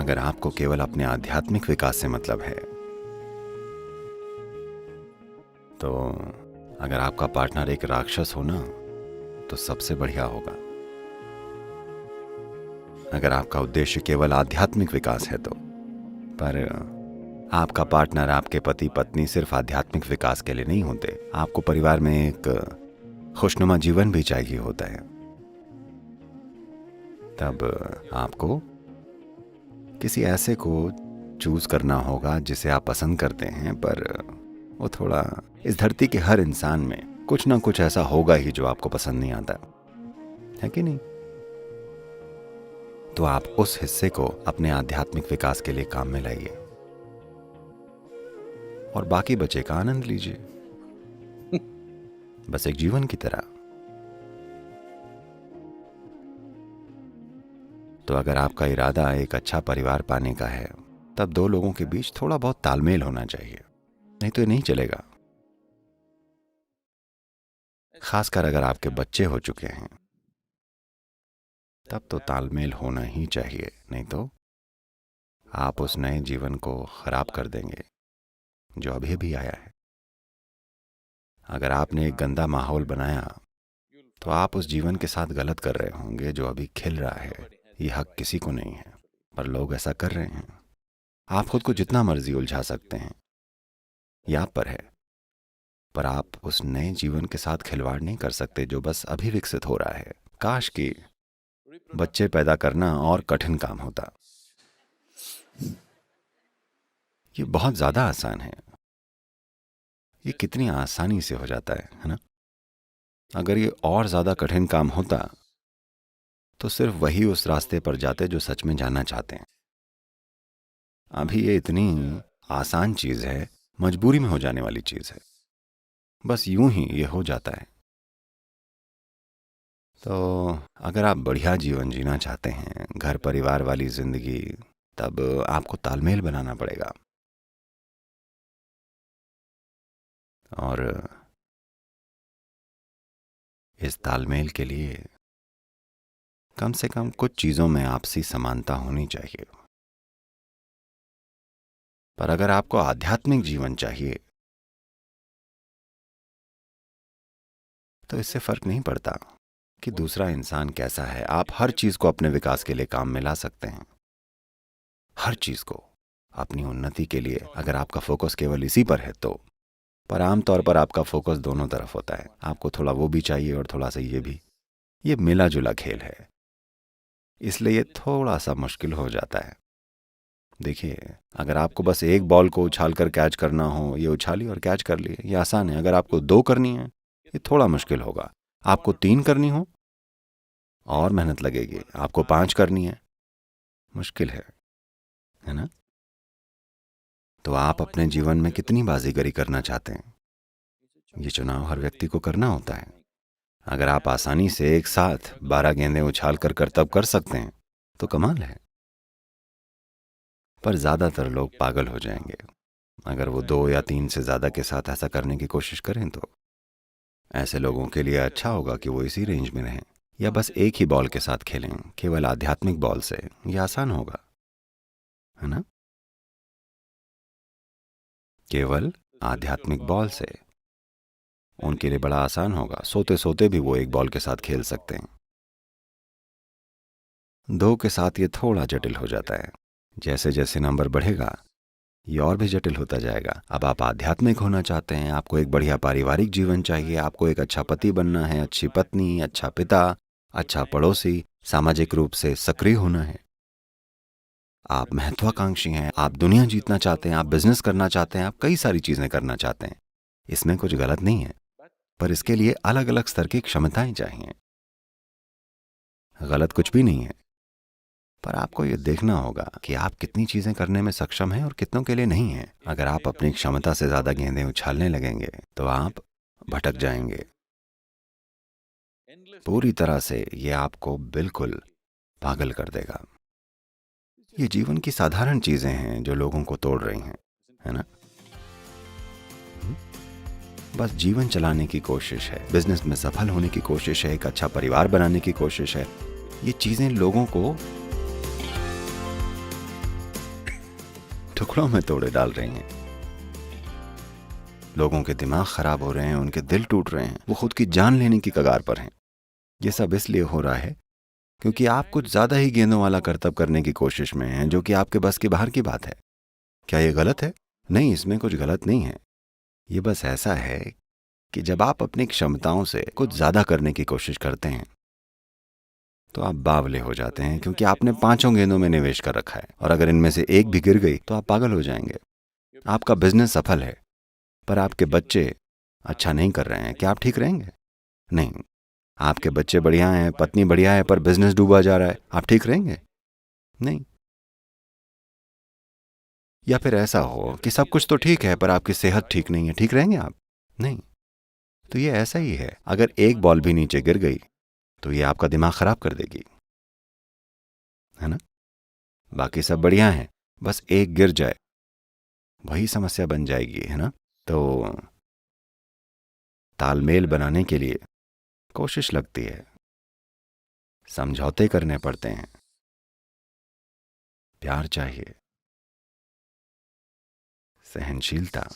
अगर आपको केवल अपने आध्यात्मिक विकास से मतलब है, तो अगर आपका पार्टनर एक राक्षस हो ना, तो सबसे बढ़िया होगा। अगर आपका उद्देश्य केवल आध्यात्मिक विकास है तो, पर आपका पार्टनर, आपके पति पत्नी सिर्फ आध्यात्मिक विकास के लिए नहीं होते। आपको परिवार में एक खुशनुमा जीवन भी चाहिए होता है। तब आपको किसी ऐसे को चूज करना होगा जिसे आप पसंद करते हैं, पर वो थोड़ा, इस धरती के हर इंसान में कुछ ना कुछ ऐसा होगा ही जो आपको पसंद नहीं आता, है कि नहीं? तो आप उस हिस्से को अपने आध्यात्मिक विकास के लिए काम में लाइए और बाकी बचे का आनंद लीजिए, बस एक जीवन की तरह। तो अगर आपका इरादा एक अच्छा परिवार पाने का है, तब दो लोगों के बीच थोड़ा बहुत तालमेल होना चाहिए, नहीं तो ये नहीं चलेगा। खासकर अगर आपके बच्चे हो चुके हैं, तब तो तालमेल होना ही चाहिए, नहीं तो आप उस नए जीवन को खराब कर देंगे जो अभी अभी आया है। अगर आपने एक गंदा माहौल बनाया, तो आप उस जीवन के साथ गलत कर रहे होंगे जो अभी खिल रहा है। ये हक किसी को नहीं है, पर लोग ऐसा कर रहे हैं। आप खुद को जितना मर्जी उलझा सकते हैं, ये आप पर है, पर आप उस नए जीवन के साथ खिलवाड़ नहीं कर सकते जो बस अभी विकसित हो रहा है। काश कि बच्चे पैदा करना और कठिन काम होता। ये बहुत ज्यादा आसान है। ये कितनी आसानी से हो जाता है ना? अगर ये और ज्यादा कठिन काम होता, तो सिर्फ वही उस रास्ते पर जाते जो सच में जाना चाहते हैं। अभी ये इतनी आसान चीज है, मजबूरी में हो जाने वाली चीज है, बस यूं ही ये हो जाता है। तो अगर आप बढ़िया जीवन जीना चाहते हैं, घर परिवार वाली जिंदगी, तब आपको तालमेल बनाना पड़ेगा। और इस तालमेल के लिए कम से कम कुछ चीजों में आपसी समानता होनी चाहिए। पर अगर आपको आध्यात्मिक जीवन चाहिए, तो इससे फर्क नहीं पड़ता कि दूसरा इंसान कैसा है। आप हर चीज को अपने विकास के लिए काम में ला सकते हैं, हर चीज को अपनी उन्नति के लिए, अगर आपका फोकस केवल इसी पर है तो। पर आमतौर पर आपका फोकस दोनों तरफ होता है। आपको थोड़ा वो भी चाहिए और थोड़ा सा ये भी। ये मिला जुला खेल है, इसलिए ये थोड़ा सा मुश्किल हो जाता है। देखिए, अगर आपको बस एक बॉल को उछाल कर कैच करना हो, ये उछाली और कैच कर लिए, ये आसान है। अगर आपको 2 करनी है, ये थोड़ा मुश्किल होगा। आपको 3 करनी हो, और मेहनत लगेगी। आपको 5 करनी है, मुश्किल है ना? तो आप अपने जीवन में कितनी बाजीगरी करना चाहते हैं, ये चुनाव हर व्यक्ति को करना होता है। अगर आप आसानी से एक साथ 12 गेंदें उछाल कर करतब कर सकते हैं, तो कमाल है। पर ज्यादातर लोग पागल हो जाएंगे अगर वो 2 या 3 से ज्यादा के साथ ऐसा करने की कोशिश करें। तो ऐसे लोगों के लिए अच्छा होगा कि वो इसी रेंज में रहें, या बस एक ही बॉल के साथ खेलें, केवल आध्यात्मिक बॉल से। ये आसान होगा, है ना? केवल आध्यात्मिक बॉल से उनके लिए बड़ा आसान होगा। सोते सोते भी वो एक बॉल के साथ खेल सकते हैं। 2 के साथ ये थोड़ा जटिल हो जाता है। जैसे जैसे नंबर बढ़ेगा, ये और भी जटिल होता जाएगा। अब आप आध्यात्मिक होना चाहते हैं, आपको एक बढ़िया पारिवारिक जीवन चाहिए, आपको एक अच्छा पति बनना है, अच्छी पत्नी, अच्छा पिता, अच्छा पड़ोसी, सामाजिक रूप से सक्रिय होना है। आप महत्वाकांक्षी हैं, आप दुनिया जीतना चाहते हैं, आप बिजनेस करना चाहते हैं, आप कई सारी चीजें करना चाहते हैं। इसमें कुछ गलत नहीं है, पर इसके लिए अलग अलग स्तर की क्षमताएं चाहिए। गलत कुछ भी नहीं है, पर आपको ये देखना होगा कि आप कितनी चीजें करने में सक्षम हैं और कितनों के लिए नहीं हैं। अगर आप अपनी क्षमता से ज्यादा गेंदें उछालने लगेंगे, तो आप भटक जाएंगे पूरी तरह से। ये आपको बिल्कुल पागल कर देगा। ये जीवन की साधारण चीजें हैं जो लोगों को तोड़ रही हैं, है ना? बस जीवन चलाने की कोशिश है, बिजनेस में सफल होने की कोशिश है, एक अच्छा परिवार बनाने की कोशिश है। ये चीजें लोगों को टुकड़ों में तोड़े डाल रही हैं। लोगों के दिमाग खराब हो रहे हैं, उनके दिल टूट रहे हैं, वो खुद की जान लेने की कगार पर हैं। ये सब इसलिए हो रहा है क्योंकि आप कुछ ज्यादा ही गेंदों वाला करतब करने की कोशिश में हैं, जो कि आपके बस के बाहर की बात है। क्या ये गलत है? नहीं, इसमें कुछ गलत नहीं है। ये बस ऐसा है कि जब आप अपनी क्षमताओं से कुछ ज्यादा करने की कोशिश करते हैं तो आप बावले हो जाते हैं, क्योंकि आपने 5 गेंदों में निवेश कर रखा है और अगर इनमें से एक भी गिर गई तो आप पागल हो जाएंगे। आपका बिजनेस सफल है पर आपके बच्चे अच्छा नहीं कर रहे हैं, क्या आप ठीक रहेंगे? नहीं। आपके बच्चे बढ़िया हैं, पत्नी बढ़िया है, पर बिजनेस डूबा जा रहा है, आप ठीक रहेंगे? नहीं। या फिर ऐसा हो कि सब कुछ तो ठीक है पर आपकी सेहत ठीक नहीं है, ठीक रहेंगे आप? नहीं। तो ये ऐसा ही है, अगर एक बॉल भी नीचे गिर गई तो ये आपका दिमाग खराब कर देगी, है ना? बाकी सब बढ़िया है, बस एक गिर जाए वही समस्या बन जाएगी, है ना? तो तालमेल बनाने के लिए कोशिश लगती है, समझौते करने पड़ते हैं, प्यार चाहिए, सहनशीलता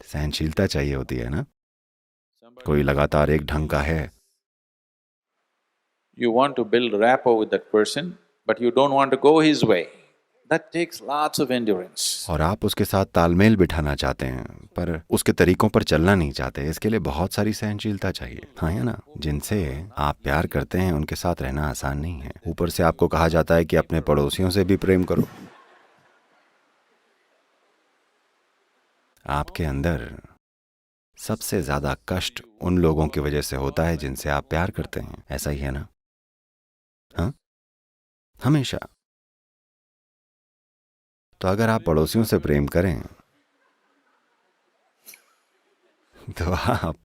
सहनशीलता चाहिए होती है ना? कोई लगातार एक ढंग का है, You want to build rapport with that person, but you don't want to go his way. That takes lots of endurance. और आप उसके साथ तालमेल बिठाना चाहते हैं पर उसके तरीकों पर चलना नहीं चाहते, इसके लिए बहुत सारी सहनशीलता चाहिए। हाँ या ना? जिनसे आप प्यार करते हैं उनके साथ रहना आसान नहीं है। ऊपर से आपको कहा जाता है कि अपने पड़ोसियों से भी प्रेम करो। आपके अंदर सबसे ज्यादा कष्ट उन लोगों की वजह से होता है जिनसे आप प्यार करते हैं, ऐसा ही है ना? हाँ, हमेशा। तो अगर आप पड़ोसियों से प्रेम करें तो आप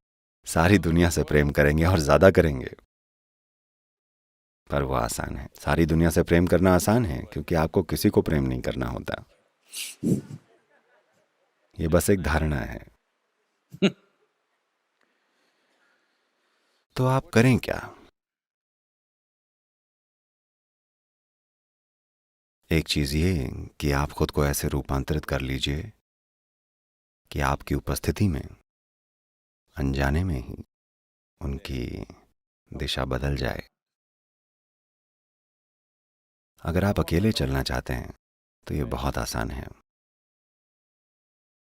सारी दुनिया से प्रेम करेंगे और ज्यादा करेंगे। पर वो आसान है, सारी दुनिया से प्रेम करना आसान है क्योंकि आपको किसी को प्रेम नहीं करना होता। ये बस एक धारणा है। तो आप करें क्या? एक चीज ये कि आप खुद को ऐसे रूपांतरित कर लीजिए कि आपकी उपस्थिति में अनजाने में ही उनकी दिशा बदल जाए। अगर आप अकेले चलना चाहते हैं तो ये बहुत आसान है,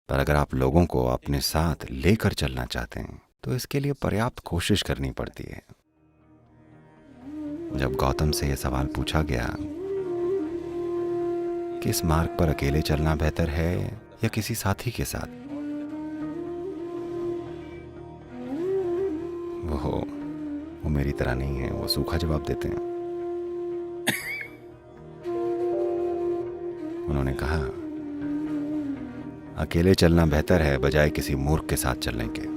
पर अगर आप लोगों को अपने साथ लेकर चलना चाहते हैं तो इसके लिए पर्याप्त कोशिश करनी पड़ती है। जब गौतम से यह सवाल पूछा गया कि इस मार्ग पर अकेले चलना बेहतर है या किसी साथी के साथ, वो मेरी तरह नहीं है, वो सूखा जवाब देते हैं। उन्होंने कहा, अकेले चलना बेहतर है बजाय किसी मूर्ख के साथ चलने के।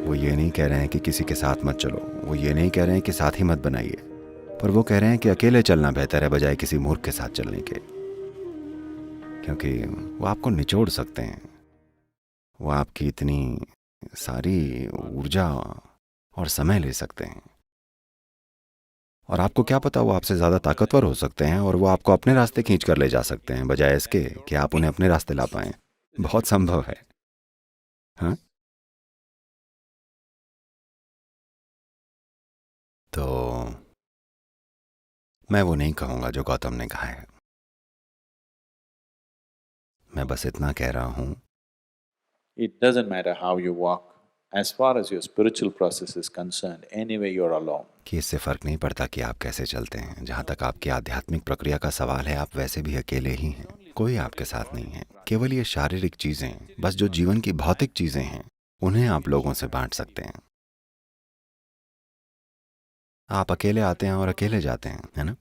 वो ये नहीं कह रहे हैं कि किसी के साथ मत चलो, वो ये नहीं कह रहे हैं कि साथी मत बनाइए, पर वो कह रहे हैं कि अकेले चलना बेहतर है बजाय किसी मूर्ख के साथ चलने के, क्योंकि वो आपको निचोड़ सकते हैं। वो आपकी इतनी सारी ऊर्जा और समय ले सकते हैं, और आपको क्या पता, वो आपसे ज्यादा ताकतवर हो सकते हैं और वो आपको अपने रास्ते खींच कर ले जा सकते हैं बजाय इसके कि आप उन्हें अपने रास्ते ला पाएं। बहुत संभव है। हाँ, तो मैं वो नहीं कहूंगा जो गौतम ने कहा है। मैं बस इतना कह रहा हूं It doesn't matter how you walk, as far as your spiritual process is concerned, anyway you're alone. कि इससे फर्क नहीं पड़ता कि आप कैसे चलते हैं। जहां तक आपकी आध्यात्मिक प्रक्रिया का सवाल है, आप वैसे भी अकेले ही हैं, कोई आपके साथ नहीं है। केवल ये शारीरिक चीजें, बस जो जीवन की भौतिक चीजें हैं, उन्हें आप लोगों से बांट सकते हैं। आप अकेले आते हैं और अकेले जाते हैं, है ना?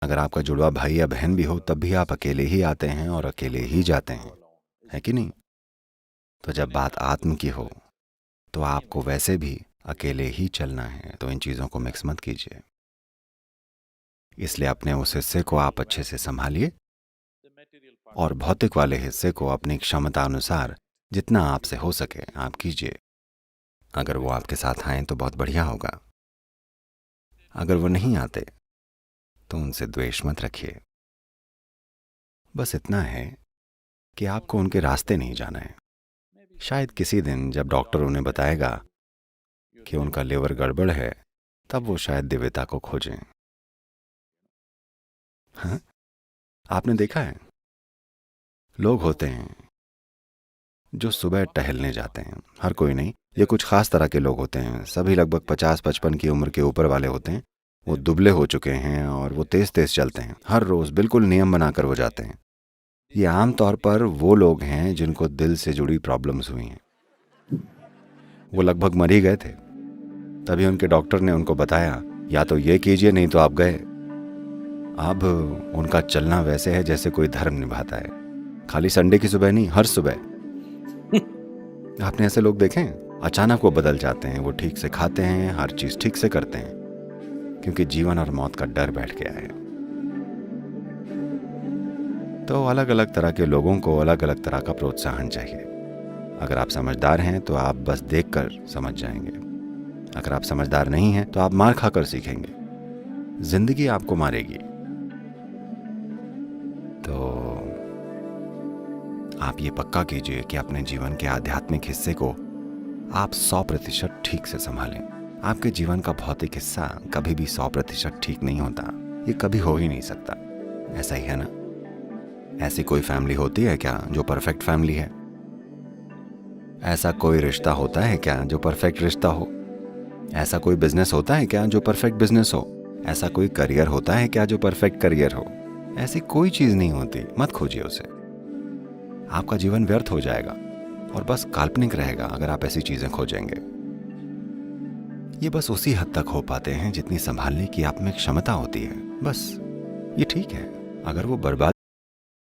अगर आपका जुड़वा भाई या बहन भी हो तब भी आप अकेले ही आते हैं और अकेले ही जाते हैं, है कि नहीं? तो जब बात आत्म की हो तो आपको वैसे भी अकेले ही चलना है, तो इन चीजों को मिक्स मत कीजिए। इसलिए अपने उस हिस्से को आप अच्छे से संभालिए और भौतिक वाले हिस्से को अपनी क्षमता अनुसार जितना आपसे हो सके आप कीजिए। अगर वो आपके साथ आए तो बहुत बढ़िया होगा, अगर वो नहीं आते तो उनसे द्वेष मत रखिए। बस इतना है कि आपको उनके रास्ते नहीं जाना है। शायद किसी दिन जब डॉक्टर उन्हें बताएगा कि उनका लिवर गड़बड़ है, तब वो शायद दिव्यता को खोजें। हाँ, आपने देखा है, लोग होते हैं जो सुबह टहलने जाते हैं। हर कोई नहीं, ये कुछ खास तरह के लोग होते हैं। सभी लगभग 50-55 की उम्र के ऊपर वाले होते हैं। वो दुबले हो चुके हैं और वो तेज तेज चलते हैं। हर रोज बिल्कुल नियम बनाकर वो जाते हैं। ये आम तौर पर वो लोग हैं जिनको दिल से जुड़ी प्रॉब्लम्स हुई हैं। वो लगभग मर ही गए थे, तभी उनके डॉक्टर ने उनको बताया, या तो ये कीजिए नहीं तो आप गए। अब उनका चलना वैसे है जैसे कोई धर्म निभाता है। खाली संडे की सुबह नहीं, हर सुबह। आपने ऐसे लोग देखे हैं? अचानक वो बदल जाते हैं। वो ठीक से खाते हैं, हर चीज ठीक से करते हैं, क्योंकि जीवन और मौत का डर बैठ गया है। तो अलग अलग तरह के लोगों को अलग अलग तरह का प्रोत्साहन चाहिए। अगर आप समझदार हैं तो आप बस देखकर समझ जाएंगे। अगर आप समझदार नहीं हैं तो आप मार खाकर सीखेंगे। जिंदगी आपको मारेगी। तो आप ये पक्का कीजिए कि अपने जीवन के आध्यात्मिक हिस्से को आप 100% ठीक से संभालें। आपके जीवन का भौतिक हिस्सा कभी भी 100% ठीक नहीं होता। ये कभी हो ही नहीं सकता। ऐसा ही है ना? ऐसी कोई फैमिली होती है क्या जो परफेक्ट फैमिली है? ऐसा कोई रिश्ता होता है क्या जो परफेक्ट रिश्ता हो? ऐसा कोई बिजनेस होता है क्या जो परफेक्ट बिजनेस हो? ऐसा कोई करियर होता है क्या जो परफेक्ट करियर हो? ऐसी कोई चीज नहीं होती। मत खोजिए उसे। आपका जीवन व्यर्थ हो जाएगा और बस काल्पनिक रहेगा अगर आप ऐसी चीजें खोजेंगे। ये बस उसी हद तक हो पाते हैं जितनी संभालने की आप में क्षमता होती है। बस ये ठीक है। अगर वो बर्बाद